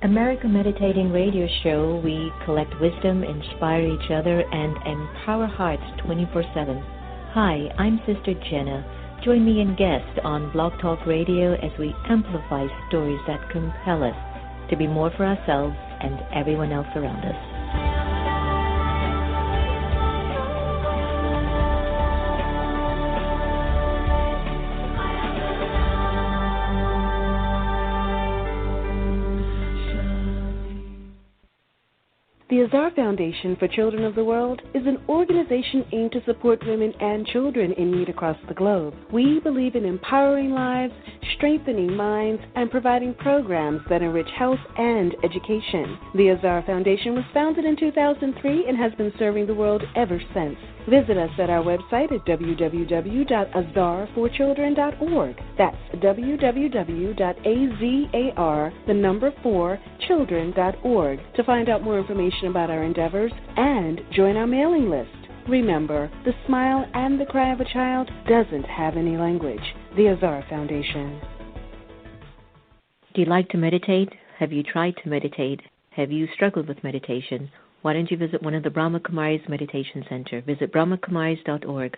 America Meditating Radio Show, we collect wisdom, inspire each other, and empower hearts 24/7. Hi, I'm Sister Jenna. Join me and guest on Blog Talk Radio as we amplify stories that compel us to be more for ourselves and everyone else around us. The Azar Foundation for Children of the World is an organization aimed to support women and children in need across the globe. We believe in empowering lives, strengthening minds, and providing programs that enrich health and education. The Azar Foundation was founded in 2003 and has been serving the world ever since. Visit us at our website at www.azarforchildren.org. That's www.azar4children.org to find out more information about our endeavors and join our mailing list. Remember, the smile and the cry of a child doesn't have any language. The Azar Foundation. Do you like to meditate? Have you tried to meditate? Have you struggled with meditation? Why don't you visit one of the Brahma Kumaris Meditation Center? Visit brahmakumaris.org.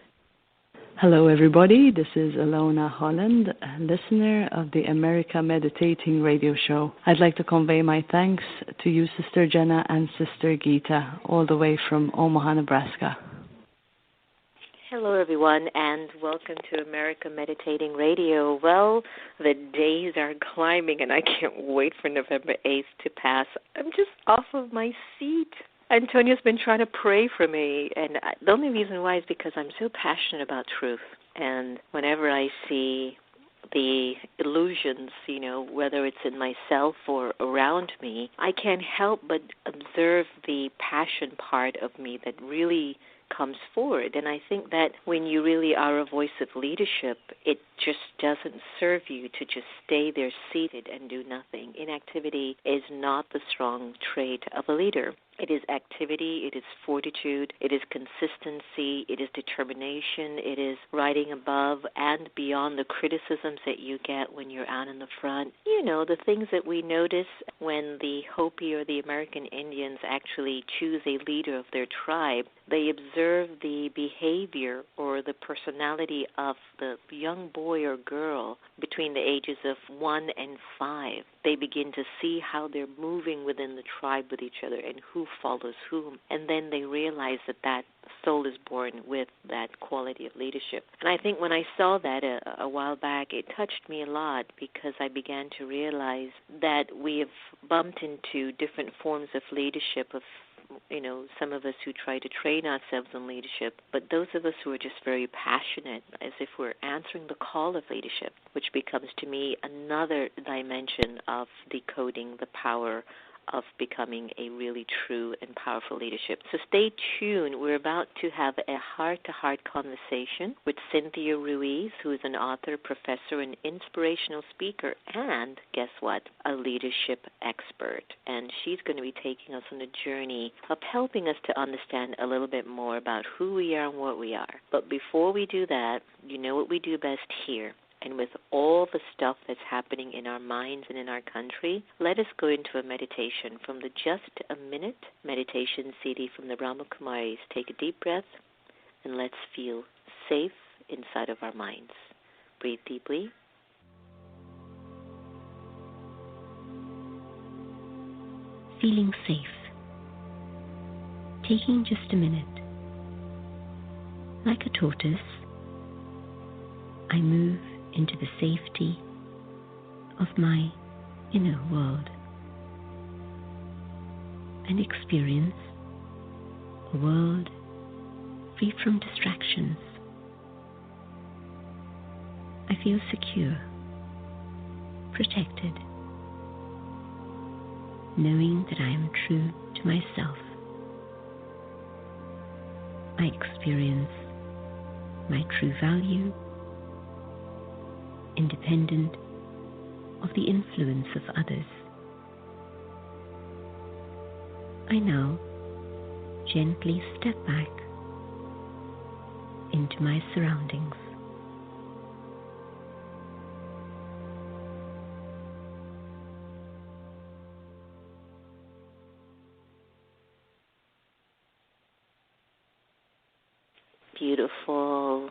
Hello, everybody. This is Alona Holland, a listener of the America Meditating Radio Show. I'd like to convey my thanks to you, Sister Jenna and Sister Geeta, all the way from Omaha, Nebraska. Hello, everyone, and welcome to America Meditating Radio. Well, the days are climbing, and I can't wait for November 8th to pass. I'm just off of my seat. Antonia's been trying to pray for me, and the only reason why is because I'm so passionate about truth. And whenever I see the illusions, whether it's in myself or around me, I can't help but observe the passion part of me that really comes forward. And I think that when you really are a voice of leadership, it just doesn't serve you to just stay there seated and do nothing. Inactivity is not the strong trait of a leader. It is activity, it is fortitude, it is consistency, it is determination, it is riding above and beyond the criticisms that you get when you're out in the front. The things that we notice when the Hopi or the American Indians actually choose a leader of their tribe. They observe the behavior or the personality of the young boy or girl between the ages of 1 and 5. They begin to see how they're moving within the tribe with each other and who follows whom. And then they realize that soul is born with that quality of leadership. And I think when I saw that a while back, it touched me a lot because I began to realize that we have bumped into different forms of leadership of some of us who try to train ourselves in leadership, but those of us who are just very passionate, as if we're answering the call of leadership, which becomes to me another dimension of decoding the power of becoming a really true and powerful leadership. So stay tuned. We're about to have a heart-to-heart conversation with Cynthia-m-Ruiz, who is an author, professor, and inspirational speaker, and guess what? A leadership expert. And she's going to be taking us on a journey of helping us to understand a little bit more about who we are and what we are. But before we do that, you know what we do best here. And with all the stuff that's happening in our minds and in our country, let us go into a meditation from the Just a Minute meditation CD from the Brahma Kumaris. Take a deep breath and let's feel safe inside of our minds. Breathe deeply. Feeling safe. Taking just a minute. Like a tortoise, I move into the safety of my inner world and experience a world free from distractions. I feel secure, protected, knowing that I am true to myself. I experience my true value, independent of the influence of others. I now gently step back into my surroundings. Beautiful.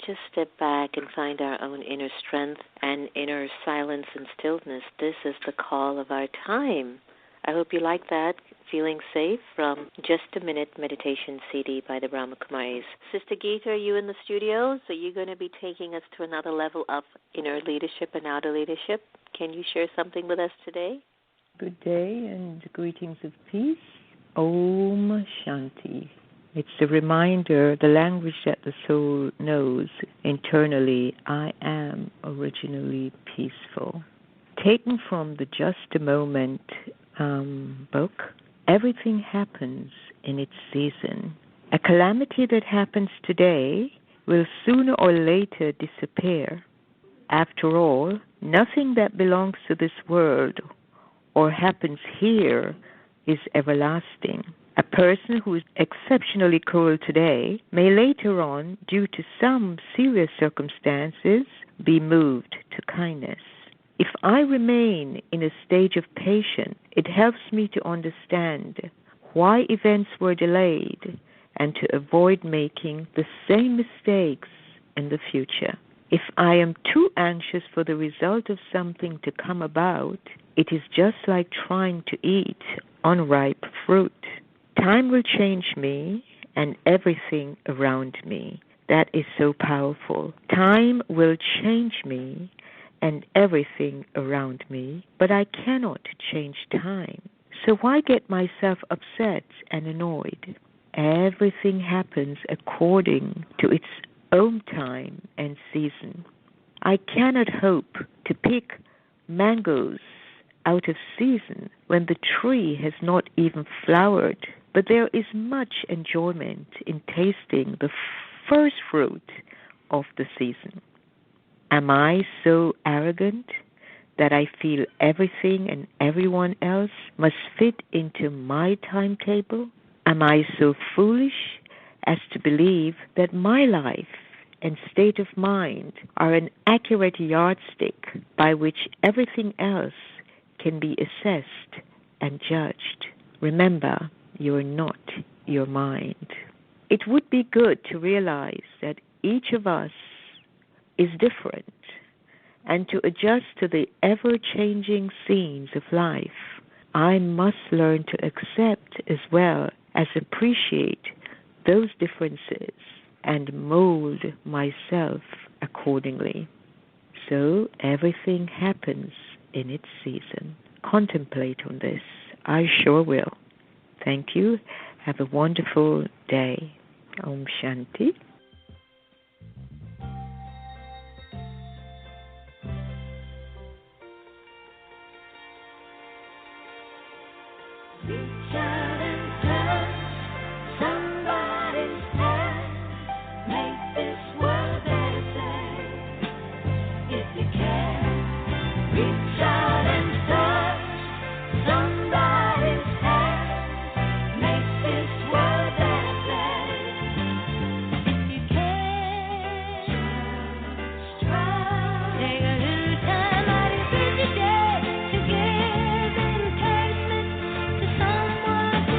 Just step back and find our own inner strength and inner silence and stillness. This is the call of our time. I hope you like that. Feeling Safe from Just a Minute Meditation CD by the Brahma Kumaris. Sister Geeta, are you in the studio? So you're going to be taking us to another level of inner leadership and outer leadership. Can you share something with us today? Good day and greetings of peace. Om Shanti. It's a reminder, the language that the soul knows internally, I am originally peaceful. Taken from the Just a Moment book, everything happens in its season. A calamity that happens today will sooner or later disappear. After all, nothing that belongs to this world or happens here is everlasting. A person who is exceptionally cruel today may later on, due to some serious circumstances, be moved to kindness. If I remain in a stage of patience, it helps me to understand why events were delayed and to avoid making the same mistakes in the future. If I am too anxious for the result of something to come about, it is just like trying to eat unripe fruit. Time will change me and everything around me. That is so powerful. Time will change me and everything around me, but I cannot change time. So why get myself upset and annoyed? Everything happens according to its own time and season. I cannot hope to pick mangoes out of season when the tree has not even flowered, but there is much enjoyment in tasting the first fruit of the season. Am I so arrogant that I feel everything and everyone else must fit into my timetable? Am I so foolish as to believe that my life and state of mind are an accurate yardstick by which everything else can be assessed and judged? Remember, you are not your mind. It would be good to realize that each of us is different and to adjust to the ever-changing scenes of life. I must learn to accept as well as appreciate those differences and mold myself accordingly. So everything happens in its season. Contemplate on this. I sure will. Thank you. Have a wonderful day. Om Shanti. Reach out and touch somebody's hand. Make this world a better place. If you can, reach out and touch somebody's hand. Make this world a better place. If you can, try. Take a little time out of busy day to give encouragement to someone.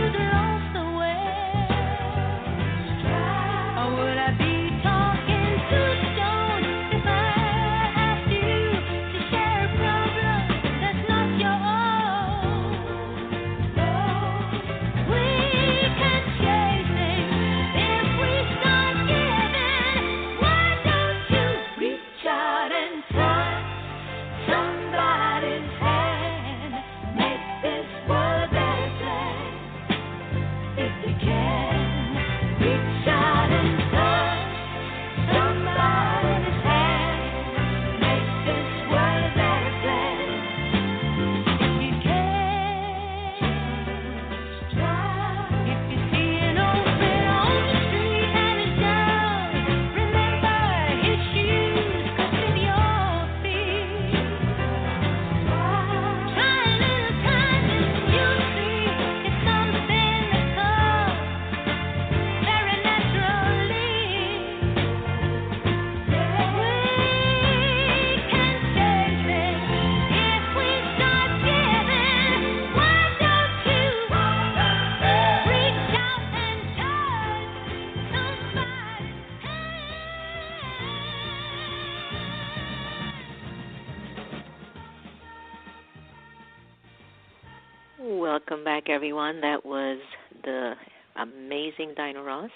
Welcome back, everyone. That was the amazing Dinah Ross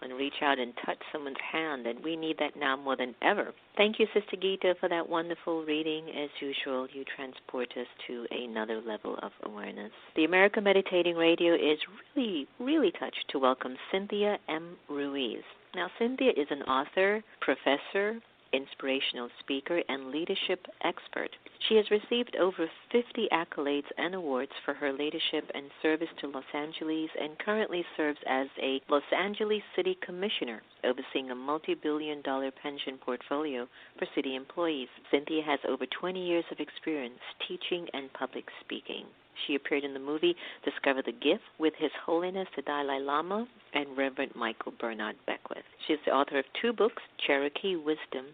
on Reach Out and Touch Someone's Hand, and we need that now more than ever. Thank you, Sister Gita, for that wonderful reading. As usual, you transport us to another level of awareness. The America Meditating Radio is really, really touched to welcome Cynthia-m-Ruiz. Now, Cynthia is an author, professor, inspirational speaker, and leadership expert. She has received over 50 accolades and awards for her leadership and service to Los Angeles, and currently serves as a Los Angeles City Commissioner, overseeing a multibillion-dollar pension portfolio for city employees. Cynthia has over 20 years of experience teaching and public speaking. She appeared in the movie Discover the Gift with His Holiness the Dalai Lama and Reverend Michael Bernard Beckwith. She is the author of 2 books, Cherokee-Wisdom,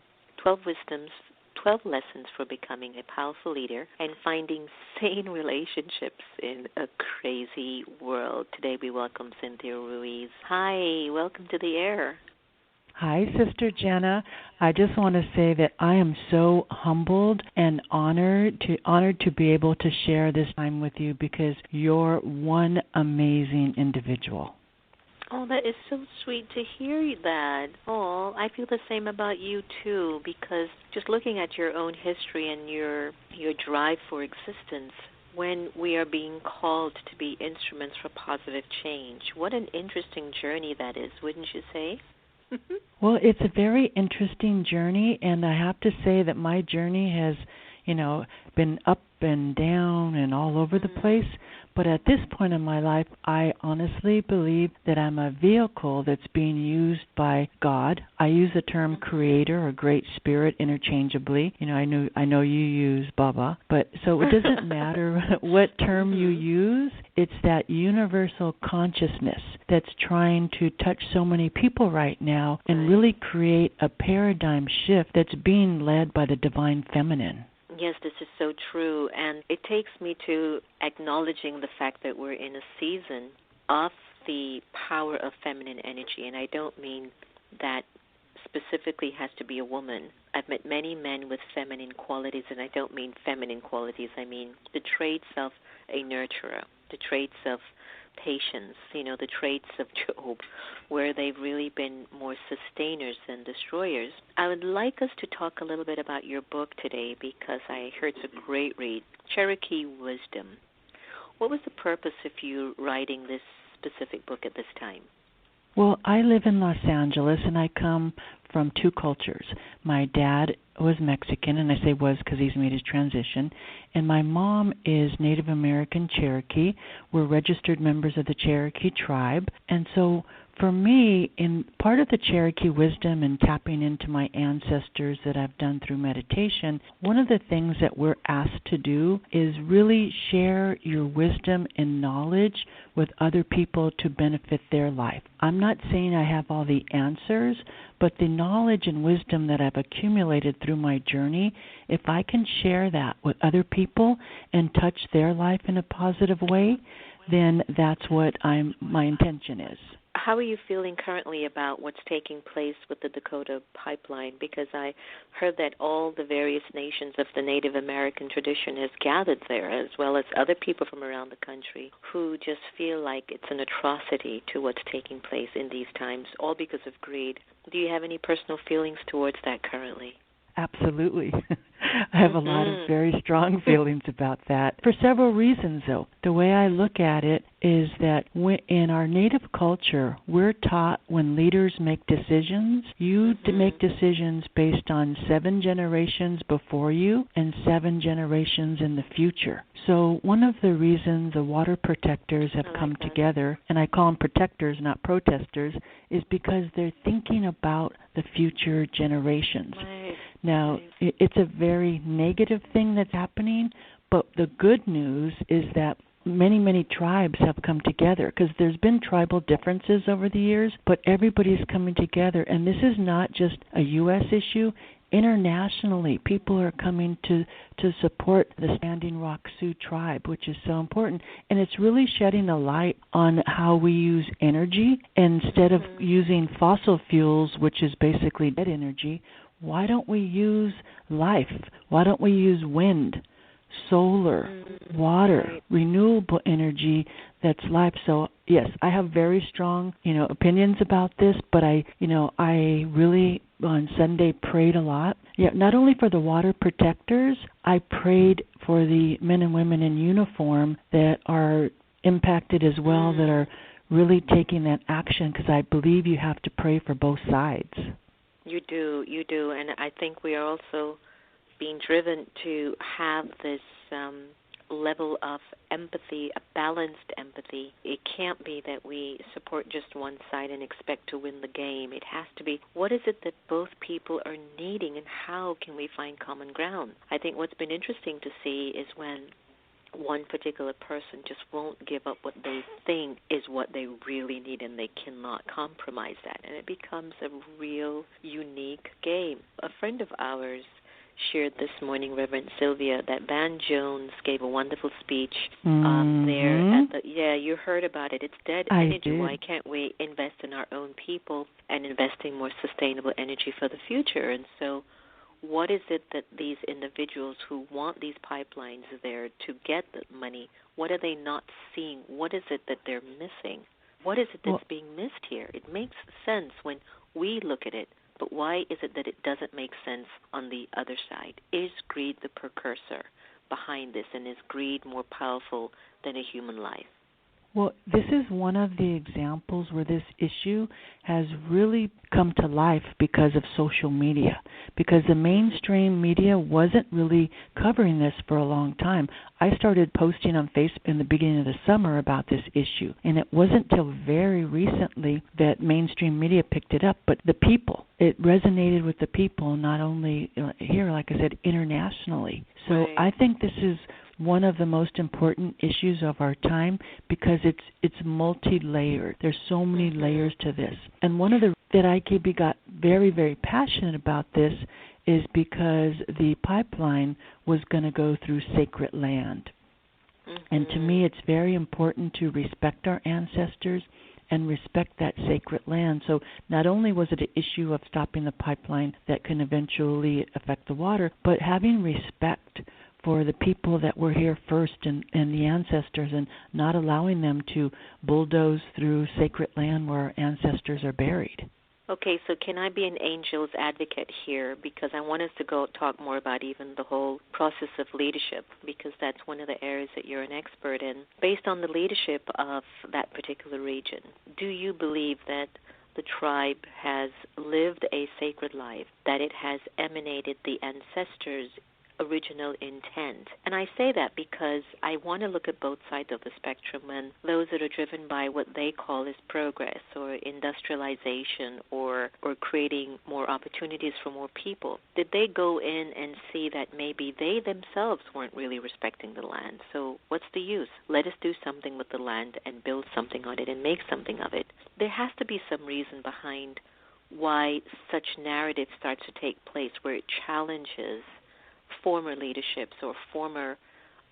12 Lessons for Becoming a Powerful Leader, and Finding Sane Relationships in a Crazy World. Today we welcome Cynthia Ruiz. Hi, welcome to the air. Hi, Sister Jenna. I just want to say that I am so humbled and honored to be able to share this time with you, because you're one amazing individual. Oh, that is so sweet to hear that. Oh, I feel the same about you, too, because just looking at your own history and your drive for existence, when we are being called to be instruments for positive change, what an interesting journey that is, wouldn't you say? Well, it's a very interesting journey, and I have to say that my journey has, been up and down and all over the place. But at this point in my life, I honestly believe that I'm a vehicle that's being used by God. I use the term creator or great spirit interchangeably. I know you use Baba, but so it doesn't matter what term you use. It's that universal consciousness that's trying to touch so many people right now and really create a paradigm shift that's being led by the divine feminine. Yes, this is so true, and it takes me to acknowledging the fact that we're in a season of the power of feminine energy, and I don't mean that specifically has to be a woman. I've met many men with feminine qualities, and I don't mean feminine qualities. I mean the traits of a nurturer, the traits of patience, the traits of Job, where they've really been more sustainers than destroyers. I would like us to talk a little bit about your book today, because I heard it's a great read, Cherokee-Wisdom. What was the purpose of you writing this specific book at this time? Well, I live in Los Angeles, and I come from 2 cultures. My dad was Mexican, and I say was because he's made his transition, and my mom is Native American Cherokee. We're registered members of the Cherokee tribe, and so for me, in part of the Cherokee wisdom and tapping into my ancestors that I've done through meditation, one of the things that we're asked to do is really share your wisdom and knowledge with other people to benefit their life. I'm not saying I have all the answers, but the knowledge and wisdom that I've accumulated through my journey, if I can share that with other people and touch their life in a positive way, then that's what my intention is. How are you feeling currently about what's taking place with the Dakota pipeline? Because I heard that all the various nations of the Native American tradition has gathered there, as well as other people from around the country who just feel like it's an atrocity to what's taking place in these times, all because of greed. Do you have any personal feelings towards that currently? Absolutely. I have a lot of very strong feelings about that for several reasons, though. The way I look at it is that in our Native culture, we're taught when leaders make decisions, you to make decisions based on 7 generations before you and 7 generations in the future. So one of the reasons the water protectors have come together, and I call them protectors, not protesters, is because they're thinking about the future generations. Right. Now, it's a very negative thing that's happening, but the good news is that many, many tribes have come together, because there's been tribal differences over the years, but everybody's coming together. And this is not just a U.S. issue. Internationally, people are coming to support the Standing Rock Sioux tribe, which is so important. And it's really shedding a light on how we use energy. Instead of using fossil fuels, which is basically dead energy, why don't we use life? Why don't we use wind, solar, water, right. renewable energy that's life. So yes, I have very strong, opinions about this, but I really on Sunday prayed a lot. Yeah, not only for the water protectors, I prayed for the men and women in uniform that are impacted as well, that are really taking that action, because I believe you have to pray for both sides. You do, and I think we are also being driven to have this level of empathy, a balanced empathy. It can't be that we support just one side and expect to win the game. It has to be, what is it that both people are needing, and how can we find common ground? I think what's been interesting to see is when one particular person just won't give up what they think is what they really need, and they cannot compromise that. And it becomes a real unique game. A friend of ours shared this morning, Reverend Sylvia, that Van Jones gave a wonderful speech there at the, you heard about it. It's dead energy. Did. Why can't we invest in our own people and invest in more sustainable energy for the future? And so what is it that these individuals who want these pipelines there to get the money, what are they not seeing? What is it that they're missing? What is it that's being missed here? It makes sense when we look at it, but why is it that it doesn't make sense on the other side? Is greed the precursor behind this, and is greed more powerful than a human life? Well, this is one of the examples where this issue has really come to life because of social media, because the mainstream media wasn't really covering this for a long time. I started posting on Facebook in the beginning of the summer about this issue, and it wasn't until very recently that mainstream media picked it up, but the people, it resonated with the people, not only here, like I said, internationally. So Right. I think this is one of the most important issues of our time, because it's multi-layered. There's so many layers to this. And one of the that IKB got very, very passionate about this is because the pipeline was going to go through sacred land. And to me, it's very important to respect our ancestors and respect that sacred land. So not only was it an issue of stopping the pipeline that can eventually affect the water, but having respect for the people that were here first and the ancestors, and not allowing them to bulldoze through sacred land where our ancestors are buried. Okay, so can I be an angel's advocate here? Because I want us to go talk more about even the whole process of leadership, because that's one of the areas that you're an expert in. Based on the leadership of that particular region, do you believe that the tribe has lived a sacred life, that it has emanated the ancestors' original intent? And I say that because I want to look at both sides of the spectrum, and those that are driven by what they call as progress or industrialization or creating more opportunities for more people. Did they go in and see that maybe they themselves weren't really respecting the land? So what's the use? Let us do something with the land and build something on it and make something of it. There has to be some reason behind why such narrative starts to take place, where it challenges former leaderships or former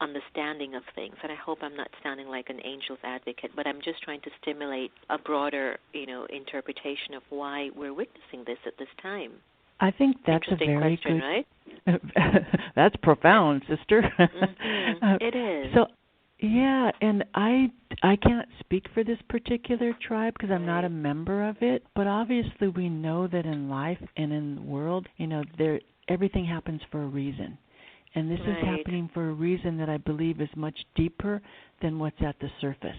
understanding of things. And I hope I'm not sounding like an angel's advocate, but I'm just trying to stimulate a broader, interpretation of why we're witnessing this at this time. I think that's a very question, good. Right? That's profound, sister. It is. So, yeah, and I can't speak for this particular tribe because I'm not a member of it, but obviously we know that in life and in the world, everything happens for a reason. And this is happening for a reason that I believe is much deeper than what's at the surface.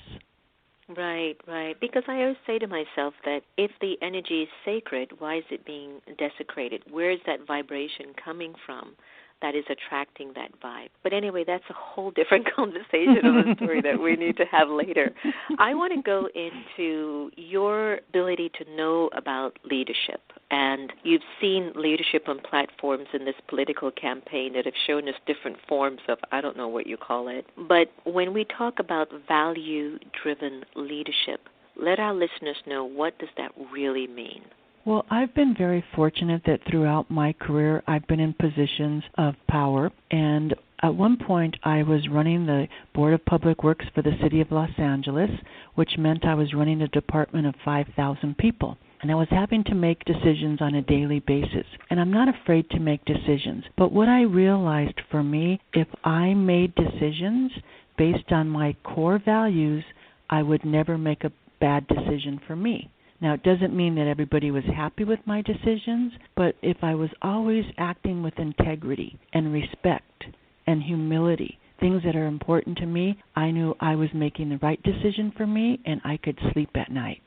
Right. Because I always say to myself that if the energy is sacred, why is it being desecrated? Where is that vibration coming from that is attracting that vibe? But anyway, that's a whole different conversation of a story that we need to have later. I want to go into your ability to know about leadership. And you've seen leadership on platforms in this political campaign that have shown us different forms of, I don't know what you call it. But when we talk about value-driven leadership, let our listeners know, what does that really mean? Well, I've been very fortunate that throughout my career I've been in positions of power, and at one point I was running the Board of Public Works for the City of Los Angeles, which meant I was running a department of 5,000 people. And I was having to make decisions on a daily basis. And I'm not afraid to make decisions. But what I realized for me, if I made decisions based on my core values, I would never make a bad decision for me. Now, it doesn't mean that everybody was happy with my decisions, but if I was always acting with integrity and respect and humility, things that are important to me, I knew I was making the right decision for me, and I could sleep at night.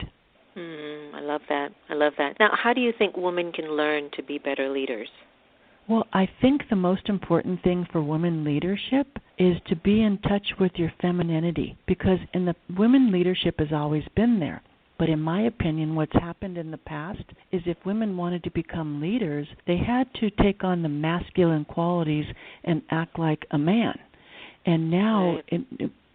I love that. I love that. Now, how do you think women can learn to be better leaders? Well, I think the most important thing for women leadership is to be in touch with your femininity, because in the women leadership has always been there. But in my opinion, what's happened in the past is if women wanted to become leaders, they had to take on the masculine qualities and act like a man. And now,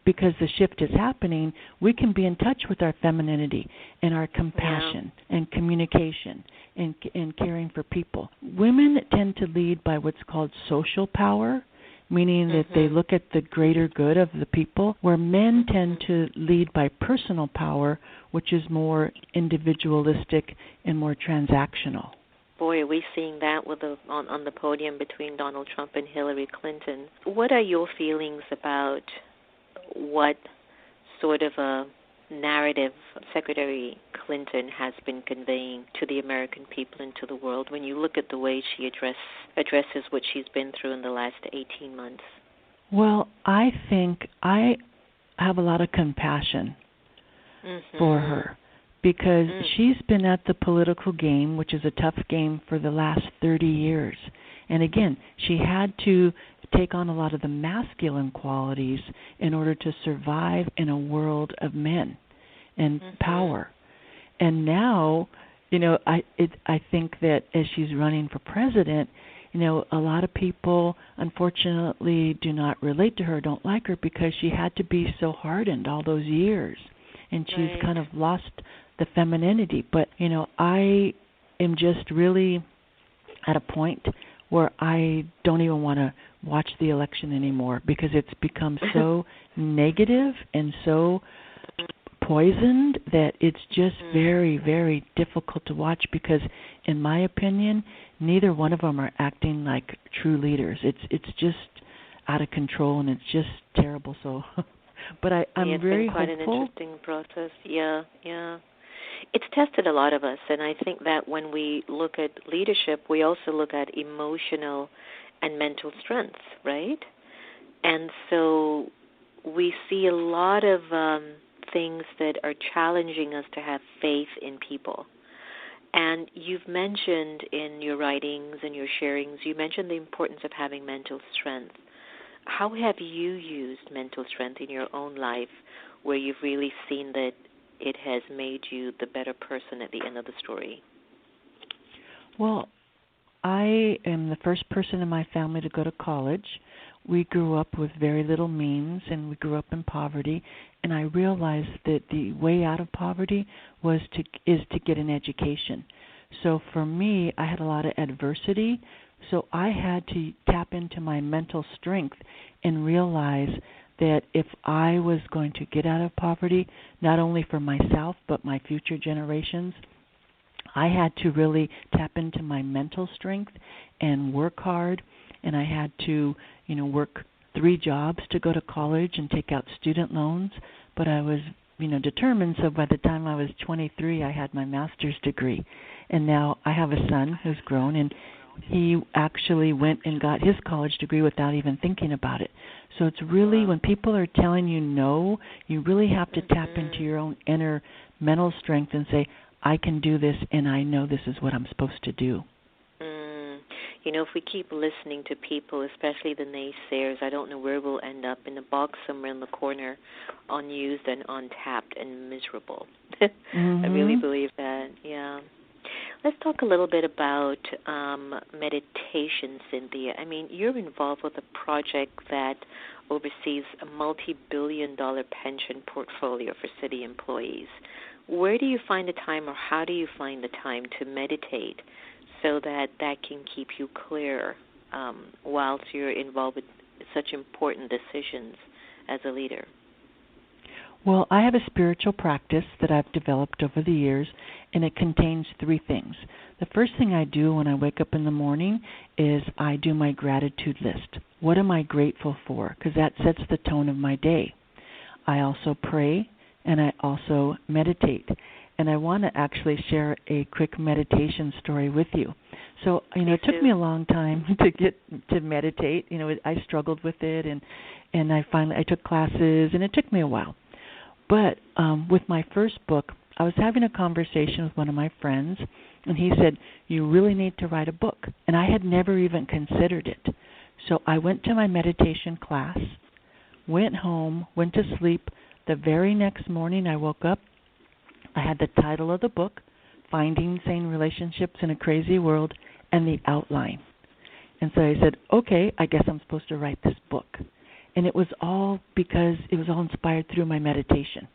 because the shift is happening, we can be in touch with our femininity and our compassion and communication and caring for people. Women tend to lead by what's called social power, meaning that they look at the greater good of the people, where men tend to lead by personal power, which is more individualistic and more transactional. Boy, are we seeing that with on the podium between Donald Trump and Hillary Clinton. What are your feelings about what sort of a narrative Secretary Clinton has been conveying to the American people and to the world when you look at the way she addresses what she's been through in the last 18 months? Well, I think I have a lot of compassion for her, because she's been at the political game, which is a tough game, for the last 30 years. And again, she had to take on a lot of the masculine qualities in order to survive in a world of men and power. And now, I think that as she's running for president, a lot of people, unfortunately, do not relate to her, don't like her, because she had to be so hardened all those years. And she's kind of lost the femininity. But, I am just really at a point where I don't even want to watch the election anymore, because it's become so negative and so poisoned that it's just very, very difficult to watch, because, in my opinion, neither one of them are acting like true leaders. It's just out of control, and it's just terrible. So, but I'm very hopeful. It's been quite an interesting process. Yeah. It's tested a lot of us, and I think that when we look at leadership, we also look at emotional and mental strength, right? And so we see a lot of things that are challenging us to have faith in people. And you've mentioned in your writings and your sharings, you mentioned the importance of having mental strength. How have you used mental strength in your own life where you've really seen that it has made you the better person at the end of the story? Well, I am the first person in my family to go to college. We grew up with very little means, and we grew up in poverty. And I realized that the way out of poverty is to get an education. So for me, I had a lot of adversity. So I had to tap into my mental strength and realize that if I was going to get out of poverty, not only for myself but my future generations, I had to really tap into my mental strength and work hard. And I had to, work 3 jobs to go to college and take out student loans. But I was, determined. So by the time I was 23, I had my master's degree. And now I have a son who's grown, and he actually went and got his college degree without even thinking about it. So it's really, when people are telling you no, you really have to tap into your own inner mental strength and say, I can do this, and I know this is what I'm supposed to do. If we keep listening to people, especially the naysayers, I don't know where we'll end up, in a box somewhere in the corner, unused and untapped and miserable. I really believe that, yeah. Let's talk a little bit about meditation, Cynthia. I mean, you're involved with a project that oversees a multibillion-dollar pension portfolio for city employees. Where do you find the time, or how do you find the time to meditate so that can keep you clear whilst you're involved with such important decisions as a leader? Well, I have a spiritual practice that I've developed over the years, and it contains 3 things. The first thing I do when I wake up in the morning is I do my gratitude list. What am I grateful for? Because that sets the tone of my day. I also pray, and I also meditate. And I want to actually share a quick meditation story with you. So, it took me a long time to get to meditate. I struggled with it, and I took classes, and it took me a while. But with my first book, I was having a conversation with one of my friends, and he said, you really need to write a book. And I had never even considered it. So I went to my meditation class, went home, went to sleep. The very next morning I woke up, I had the title of the book, Finding Sane Relationships in a Crazy World, and the outline. And so I said, okay, I guess I'm supposed to write this book. And it was all because it was all inspired through my meditation.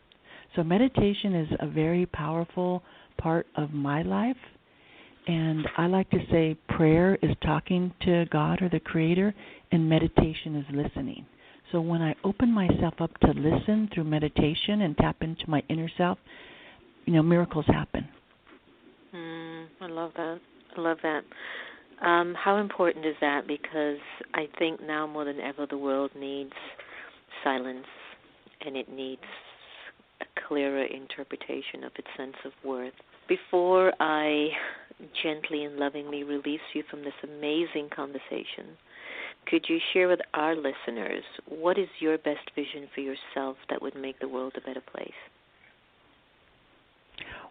So meditation is a very powerful part of my life. And I like to say prayer is talking to God or the Creator, and meditation is listening. So when I open myself up to listen through meditation and tap into my inner self, miracles happen. I love that. I love that. How important is that? Because I think now more than ever the world needs silence, and it needs a clearer interpretation of its sense of worth. Before I gently and lovingly release you from this amazing conversation, could you share with our listeners what is your best vision for yourself that would make the world a better place?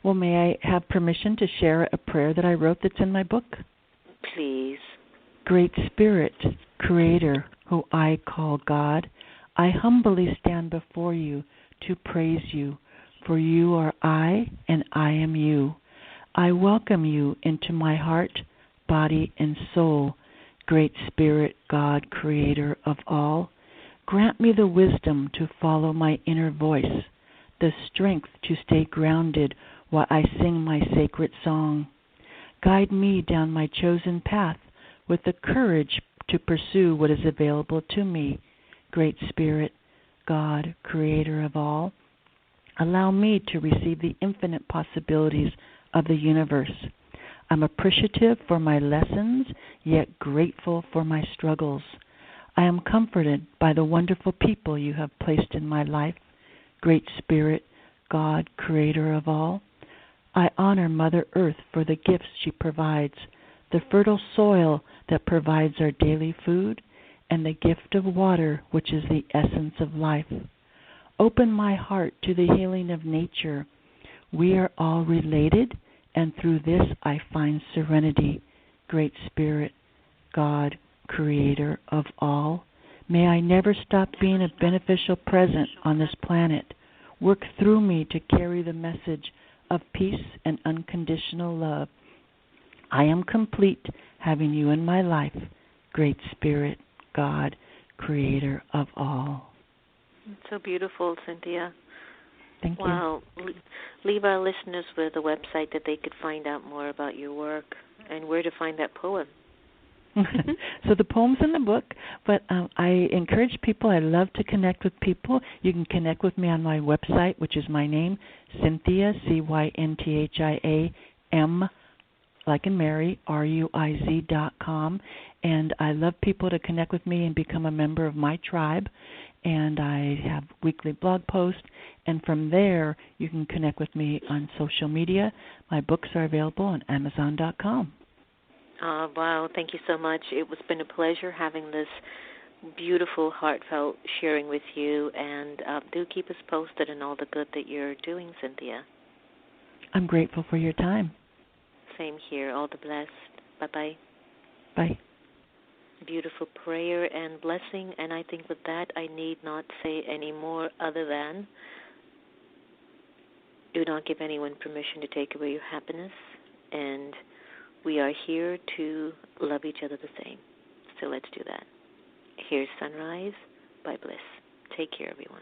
Well, may I have permission to share a prayer that I wrote that's in my book? Please. Great Spirit, Creator, who I call God, I humbly stand before you to praise you, for you are I and I am you. I welcome you into my heart, body, and soul. Great Spirit, God, Creator of all, grant me the wisdom to follow my inner voice, the strength to stay grounded while I sing my sacred song. Guide me down my chosen path with the courage to pursue what is available to me. Great Spirit, God, Creator of all, allow me to receive the infinite possibilities of the universe. I'm appreciative for my lessons, yet grateful for my struggles. I am comforted by the wonderful people you have placed in my life. Great Spirit, God, Creator of all, I honor Mother Earth for the gifts she provides, the fertile soil that provides our daily food, and the gift of water, which is the essence of life. Open my heart to the healing of nature. We are all related, and through this I find serenity. Great Spirit, God, Creator of all, may I never stop being a beneficial presence on this planet. Work through me to carry the message of peace and unconditional love. I am complete having you in my life. Great Spirit, God, Creator of all. It's so beautiful, Cynthia. Thank you. Wow. Leave our listeners with a website that they could find out more about your work and where to find that poem. So the poem's in the book, but I encourage people, I love to connect with people. You can connect with me on my website, which is my name, Cynthia, CYNTHIA, like in Mary, RUIZ.com. And I love people to connect with me and become a member of my tribe. And I have weekly blog posts. And from there, you can connect with me on social media. My books are available on Amazon.com. Wow, thank you so much. It's been a pleasure having this beautiful, heartfelt sharing with you. And do keep us posted on all the good that you're doing, Cynthia. I'm grateful for your time. Same here. All the best. Bye-bye. Bye. Beautiful prayer and blessing. And I think with that, I need not say any more other than do not give anyone permission to take away your happiness. And we are here to love each other the same. So let's do that. Here's Sunrise by Bliss. Take care, everyone.